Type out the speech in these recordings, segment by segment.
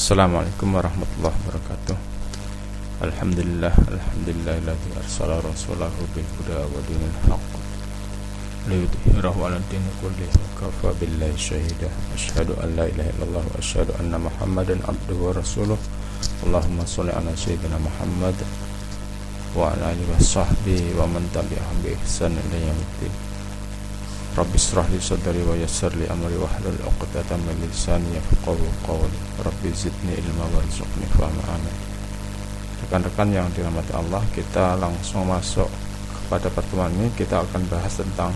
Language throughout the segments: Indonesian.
Assalamualaikum warahmatullahi wabarakatuh. Alhamdulillahilladzi arsala rasulahu bil huda wa dinil haqq liyudhhirahu 'alad dini kullihi wa kafa billahi shahida. Asyhadu an la ilaha illallah wa asyhadu anna Muhammadan abduhu wa rasuluh. Allahumma shalli ala sayyidina Muhammad wa ala alihi wa sahbihi wa man tabi'ahum bi ihsan ila yaumil. Rabbi israh li sadri wa yassir li amri wahlul 'uqdatam min lisani yafqahu qawli. Rabbi zidni ilma warzuqni fahma. Amin. Rekan-rekan yang dirahmati Allah, kita langsung masuk kepada pertemuan ini. Kita akan bahas tentang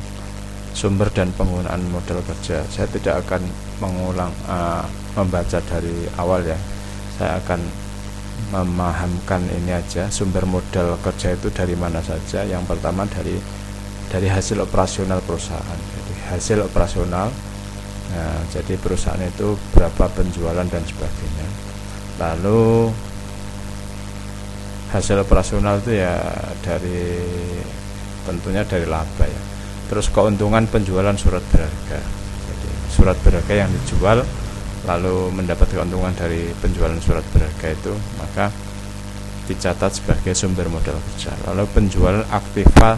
sumber dan penggunaan modal kerja. Saya tidak akan mengulang membaca dari awal ya. Saya akan memahamkan ini aja, sumber modal kerja itu dari mana saja. Yang pertama dari hasil operasional perusahaan. Jadi hasil operasional, jadi perusahaan itu berapa penjualan dan sebagainya. Lalu hasil operasional itu ya tentunya dari laba ya. Terus keuntungan penjualan surat berharga. Jadi surat berharga yang dijual lalu mendapat keuntungan dari penjualan surat berharga itu, maka dicatat sebagai sumber modal kerja. Lalu penjualan aktiva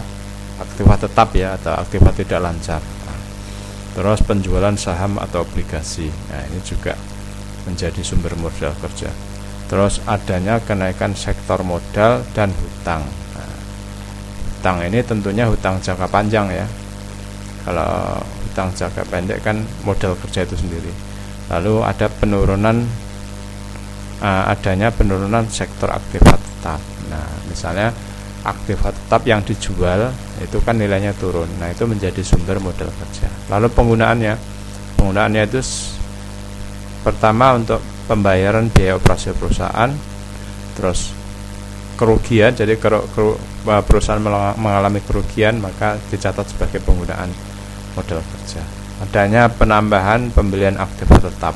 tetap ya, atau aktiva tidak lancar. Terus penjualan saham atau obligasi, nah ini juga menjadi sumber modal kerja. Terus adanya kenaikan sektor modal dan hutang. Hutang ini tentunya hutang jangka panjang ya. Kalau hutang jangka pendek kan modal kerja itu sendiri. Lalu ada adanya penurunan sektor aktiva tetap. Nah misalnya aktiva tetap yang dijual itu kan nilainya turun. Nah itu menjadi sumber modal kerja. Lalu penggunaannya itu pertama untuk pembayaran biaya operasi perusahaan, terus kerugian. Jadi kalau perusahaan mengalami kerugian maka dicatat sebagai penggunaan modal kerja. Adanya penambahan pembelian aktiva tetap.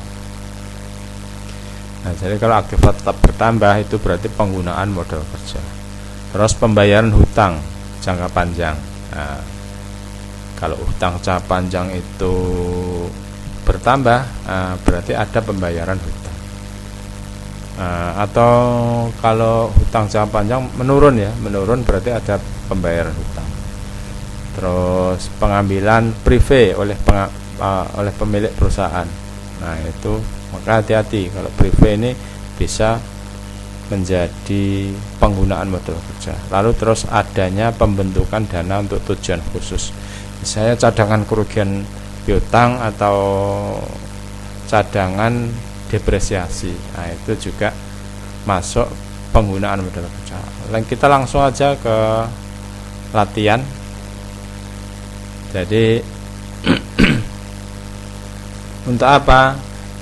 Nah jadi kalau aktiva tetap bertambah itu berarti penggunaan modal kerja. Terus pembayaran hutang jangka panjang. Nah, kalau hutang jangka panjang itu bertambah, berarti ada pembayaran hutang. Atau kalau hutang jangka panjang menurun berarti ada pembayaran hutang. Terus pengambilan privé oleh pemilik perusahaan. Nah itu maka hati-hati, kalau privé ini bisa menjadi penggunaan modal kerja. Lalu terus adanya pembentukan dana untuk tujuan khusus, misalnya cadangan kerugian piutang atau cadangan depresiasi. Nah itu juga masuk penggunaan modal kerja. Kita langsung aja ke latihan. Jadi untuk apa?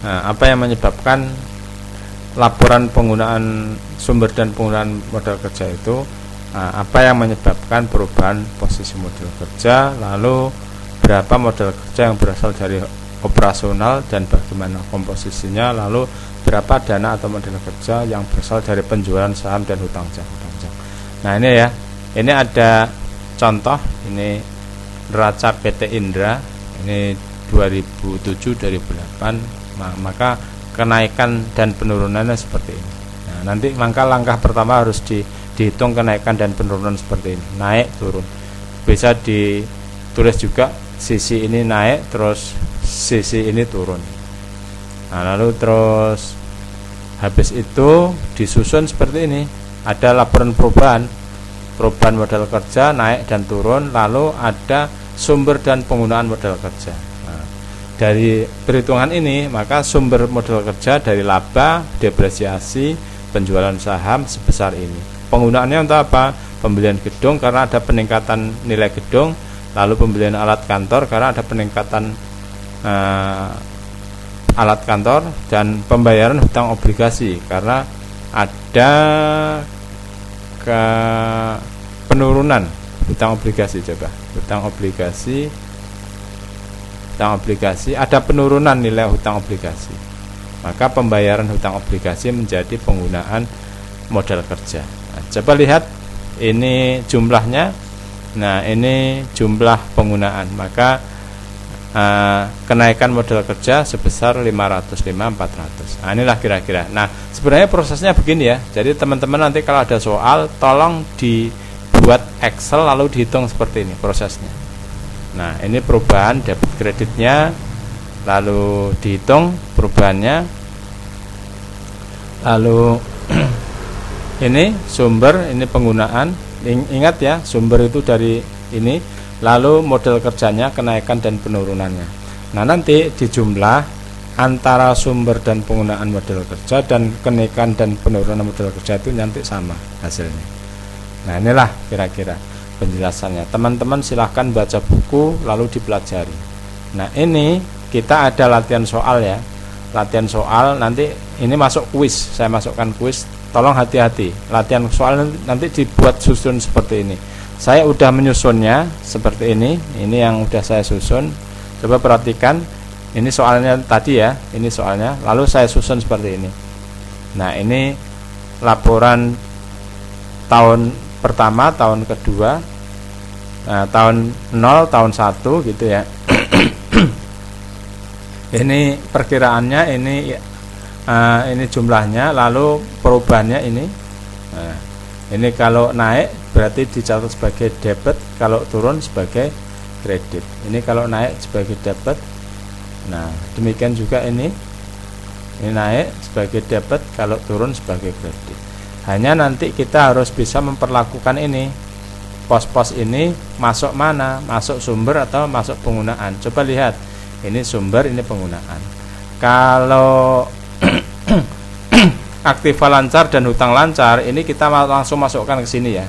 Nah, apa yang menyebabkan laporan penggunaan sumber dan penggunaan modal kerja itu, apa yang menyebabkan perubahan posisi modal kerja, lalu berapa modal kerja yang berasal dari operasional dan bagaimana komposisinya, lalu berapa dana atau modal kerja yang berasal dari penjualan saham dan hutang jangka panjang. Nah ini ya, ini ada contoh, ini neraca PT Indra, ini 2007-2008, maka kenaikan dan penurunannya seperti ini. Nah, nanti maka langkah pertama harus dihitung kenaikan dan penurunan seperti ini, naik turun. Bisa ditulis juga sisi ini naik terus sisi ini turun. Nah, lalu terus habis itu disusun seperti ini. Ada laporan perubahan modal kerja naik dan turun, lalu ada sumber dan penggunaan modal kerja. Dari perhitungan ini maka sumber modal kerja dari laba, depresiasi, penjualan saham sebesar ini. Penggunaannya untuk apa? Pembelian gedung karena ada peningkatan nilai gedung, lalu pembelian alat kantor karena ada peningkatan alat kantor, dan pembayaran hutang obligasi karena ada penurunan hutang obligasi. Hutang obligasi ada penurunan nilai hutang obligasi, maka pembayaran hutang obligasi menjadi penggunaan modal kerja. Nah, coba lihat ini jumlahnya. Nah ini jumlah penggunaan, maka kenaikan modal kerja sebesar 505.400. Nah, inilah kira-kira. Nah, sebenarnya prosesnya begini ya. Jadi teman-teman nanti kalau ada soal, tolong dibuat Excel lalu dihitung seperti ini prosesnya. Nah, ini perubahan debit kreditnya, lalu dihitung perubahannya, lalu ini sumber, ini penggunaan. Ingat ya, sumber itu dari ini. Lalu model kerjanya, kenaikan dan penurunannya. Nah, nanti dijumlah antara sumber dan penggunaan model kerja dan kenaikan dan penurunan model kerja itu nanti sama hasilnya. Nah, inilah kira-kira penjelasannya. Teman-teman silahkan baca buku lalu dipelajari. Nah, ini kita ada latihan soal ya. Latihan soal nanti ini masuk kuis. Saya masukkan kuis. Tolong hati-hati. Latihan soal nanti dibuat susun seperti ini. Saya udah menyusunnya seperti ini. Ini yang udah saya susun. Coba perhatikan. Ini soalnya tadi ya. Ini soalnya. Lalu saya susun seperti ini. Nah, ini laporan tahun pertama, tahun kedua, nah, tahun 0, tahun 1 gitu ya. Ini perkiraannya, ini jumlahnya, lalu perubahannya ini. Nah, ini kalau naik berarti dicatat sebagai debit, kalau turun sebagai kredit. Ini kalau naik sebagai debit. Nah, demikian juga ini naik sebagai debit, kalau turun sebagai kredit. Hanya nanti kita harus bisa memperlakukan ini. Pos-pos ini masuk mana? Masuk sumber atau masuk penggunaan? Coba lihat. Ini sumber, ini penggunaan. Kalau aktiva lancar dan hutang lancar, ini kita langsung masukkan ke sini ya.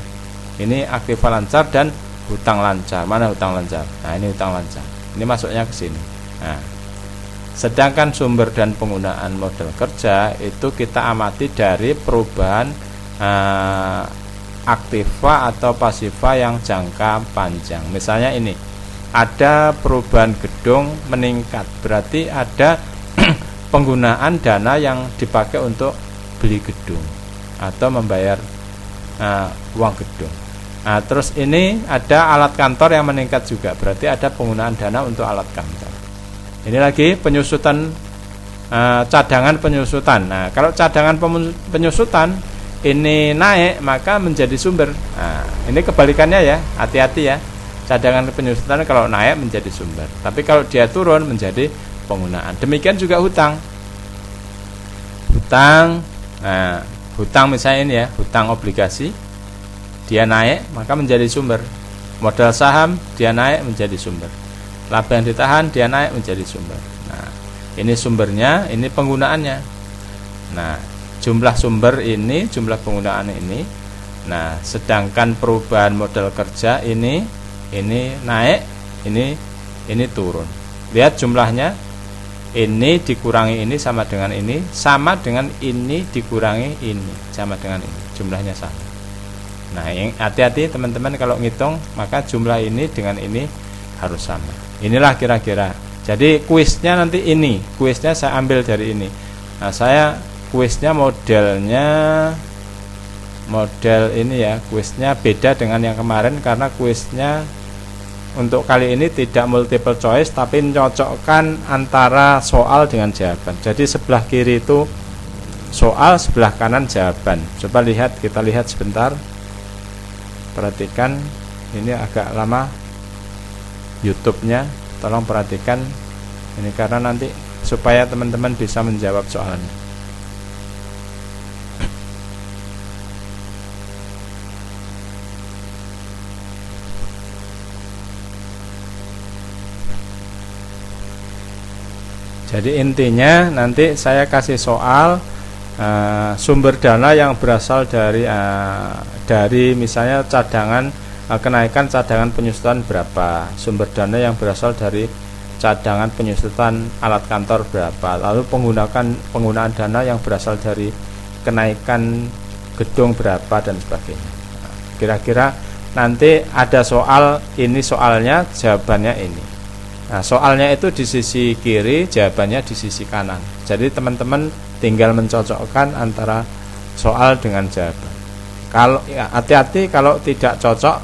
Ini aktiva lancar dan hutang lancar. Mana hutang lancar? Nah, ini hutang lancar. Ini masuknya ke sini. Nah, sedangkan sumber dan penggunaan modal kerja itu kita amati dari perubahan aktiva atau pasiva yang jangka panjang. Misalnya ini ada perubahan gedung meningkat, berarti ada penggunaan dana yang dipakai untuk beli gedung atau membayar uang gedung. Nah, terus ini ada alat kantor yang meningkat juga, berarti ada penggunaan dana untuk alat kantor. Ini lagi penyusutan, cadangan penyusutan. Nah, kalau cadangan penyusutan ini naik, maka menjadi sumber. Nah, ini kebalikannya ya, hati-hati ya. Cadangan penyusutan kalau naik menjadi sumber, tapi kalau dia turun menjadi penggunaan. Demikian juga hutang. Nah, hutang misalnya ini ya, hutang obligasi, dia naik maka menjadi sumber. Modal saham dia naik menjadi sumber. Laba yang ditahan dia naik menjadi sumber. Nah, ini sumbernya, ini penggunaannya. Nah, jumlah sumber ini, jumlah penggunaan ini. Nah, sedangkan perubahan modal kerja ini naik, ini turun. Lihat jumlahnya. Ini dikurangi ini sama dengan ini, sama dengan ini dikurangi ini, sama dengan ini. Jumlahnya sama. Nah, hati-hati teman-teman kalau ngitung, maka jumlah ini dengan ini harus sama. Inilah kira-kira. Jadi kuisnya nanti ini, kuisnya saya ambil dari ini. Nah, saya kuisnya modelnya model ini ya, kuisnya beda dengan yang kemarin karena kuisnya untuk kali ini tidak multiple choice tapi mencocokkan antara soal dengan jawaban. Jadi sebelah kiri itu soal, sebelah kanan jawaban. Coba lihat, kita lihat sebentar. Perhatikan, ini agak lama YouTube-nya. Tolong perhatikan ini karena nanti supaya teman-teman bisa menjawab soalnya. Jadi intinya nanti saya kasih soal sumber dana yang berasal dari misalnya cadangan, kenaikan cadangan penyusutan berapa, sumber dana yang berasal dari cadangan penyusutan alat kantor berapa, lalu penggunaan dana yang berasal dari kenaikan gedung berapa dan sebagainya. Kira-kira nanti ada soal ini, soalnya jawabannya ini. Nah, soalnya itu di sisi kiri, jawabannya di sisi kanan. Jadi teman-teman tinggal mencocokkan antara soal dengan jawaban. Kalau ya, hati-hati kalau tidak cocok.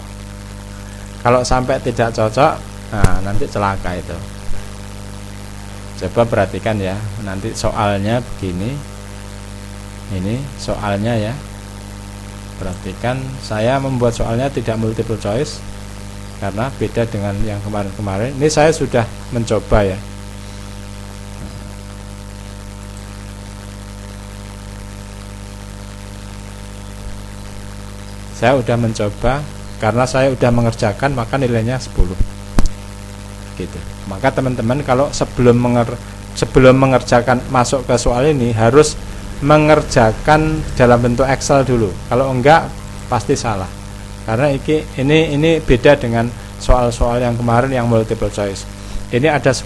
Kalau sampai tidak cocok, nah nanti celaka itu. Coba perhatikan ya, nanti soalnya begini. Ini soalnya ya. Perhatikan, saya membuat soalnya tidak multiple choice karena beda dengan yang kemarin-kemarin. Ini saya sudah mencoba ya. Saya sudah mencoba, karena saya sudah mengerjakan maka nilainya 10 gitu. Maka teman-teman kalau sebelum mengerjakan masuk ke soal ini harus mengerjakan dalam bentuk Excel dulu. Kalau enggak pasti salah. Karena ini beda dengan soal-soal yang kemarin yang multiple choice. Ini ada 10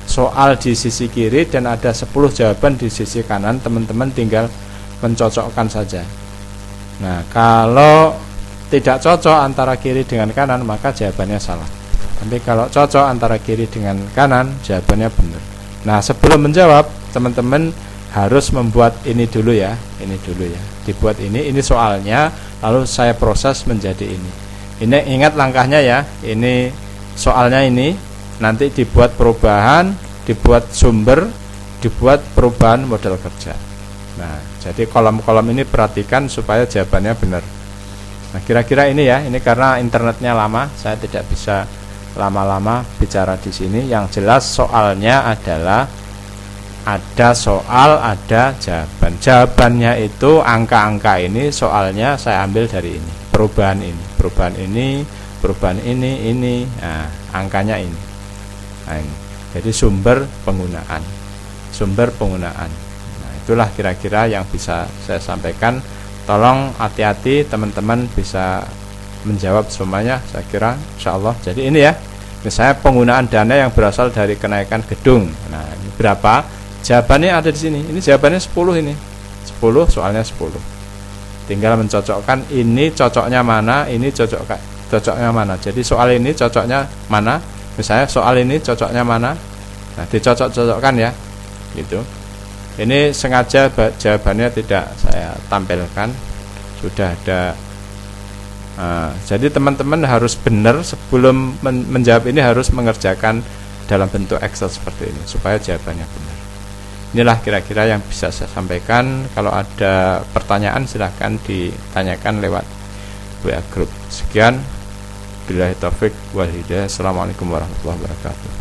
soal di sisi kiri dan ada 10 jawaban di sisi kanan. Teman-teman tinggal mencocokkan saja. Nah, kalau tidak cocok antara kiri dengan kanan maka jawabannya salah. Tapi kalau cocok antara kiri dengan kanan jawabannya benar. Nah, sebelum menjawab teman-teman harus membuat ini dulu ya. Ini dulu ya. Dibuat ini soalnya, lalu saya proses menjadi ini. Ini ingat langkahnya ya. Ini soalnya ini, nanti dibuat perubahan, dibuat sumber, dibuat perubahan model kerja. Nah, jadi kolom-kolom ini perhatikan supaya jawabannya benar. Nah, kira-kira ini ya. Ini karena internetnya lama, saya tidak bisa lama-lama bicara di sini. Yang jelas soalnya adalah ada soal, ada jawaban. Jawabannya itu angka-angka ini, soalnya saya ambil dari ini. Perubahan ini, perubahan ini, perubahan ini. Nah, angkanya ini. Nah, ini. Jadi sumber penggunaan. Sumber penggunaan. Itulah kira-kira yang bisa saya sampaikan. Tolong hati-hati teman-teman bisa menjawab semuanya, saya kira insyaallah. Jadi ini ya, misalnya penggunaan dana yang berasal dari kenaikan gedung. Nah, ini berapa? Jawabannya ada di sini. Ini jawabannya 10 ini. 10 soalnya 10. Tinggal mencocokkan ini cocoknya mana, ini cocoknya mana. Jadi soal ini cocoknya mana? Misalnya soal ini cocoknya mana? Nah, dicocok-cocokkan ya. Gitu. Ini sengaja jawabannya tidak saya tampilkan, sudah ada. Jadi teman-teman harus benar sebelum menjawab ini harus mengerjakan dalam bentuk Excel seperti ini supaya jawabannya benar. Inilah kira-kira yang bisa saya sampaikan. Kalau ada pertanyaan silahkan ditanyakan lewat WA Group. Sekian, billahi taufik wal hidayah. Assalamualaikum warahmatullahi wabarakatuh.